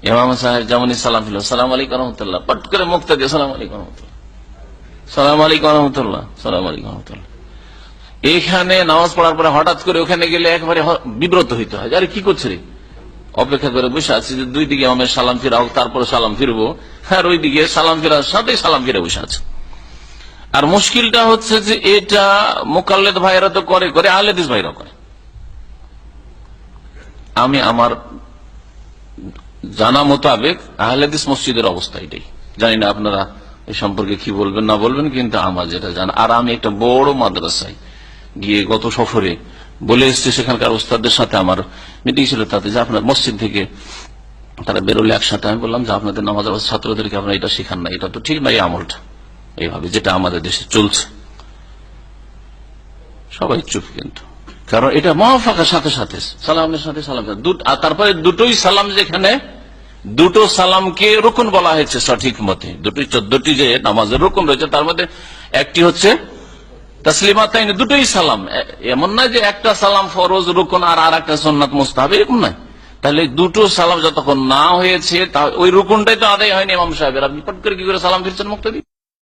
ইমাম সাহেব যেমনই সালাম ফিরল, সালাম আলাইকুম রহমতুল্লাহ, পট করে মুক্তা দিয়ে সালাম আলাইকুম রহমতুল্লাহ, সালাম আলাইকুম রহমতুল্লাহ, সালাম আলাইকুম রহমতুল্লাহ। এখানে নামাজ পড়ার পরে হঠাৎ করে ওখানে গেলে একবারে বিব্রত হইতে হয়, আরে কি করছে রে, অপেক্ষা করে বসে আছি যে দুই দিকে আমার সালাম ফিরা হোক, তারপরে সালাম ফিরবো, আর ওইদিকে সালাম ফিরার সাথে সালাম ফিরে বসে আছে। আর মুশকিলটা হচ্ছে যে এটা মুকাল্লেদ ভাইরা তো করে, আহলে হাদিস ভাইরা করে। আমি আমার জানা মোতাবেক আহলে হাদিস মসজিদের অবস্থা এটাই, জানি না আপনারা এই সম্পর্কে কি বলবেন না বলবেন, কিন্তু আমার যেটা জানা, আর আমি একটা বড় মাদ্রাসায় গিয়ে গত সফরে বলে এসছি, সেখানকার ওস্তাদদের সাথে আমার মিটিং ছিল, তাতে যে আপনার মসজিদ থেকে তারা বেরোলে একসাথে, আমি বললাম যে আপনাদের নামাজের ছাত্রদেরকে আপনারা এটা শেখান না, এটা তো ঠিক না, এই আমলটা এইভাবে যেটা আমাদের দেশে চলছে। সবাই চুপ, কিন্তু কারণ এটা মুওয়াফাকার সাথে সাথে সালামের সাথে সালাম, আর তারপরে দুটোই সালাম, যেখানে দুটো সালামকে রুকুন বলা হয়েছে সঠিক মতে, 14টি যে নামাজের রুকুন রয়েছে তার মধ্যে একটি হচ্ছে তাসলিমাতাইন, দুটোই সালাম। এমন নয় যে একটা সালাম ফরজ রুকুন আর একটা সুন্নাত মুস্তাহাব, এরকম নয়। তাহলে দুটো সালাম যতক্ষণ না হয়েছে ওই রুকুনটাই তো আদায় হয়নি ইমাম সাহেবের, আপনি পট করে কি করে সালাম ফিরছেন মুক্তাদি?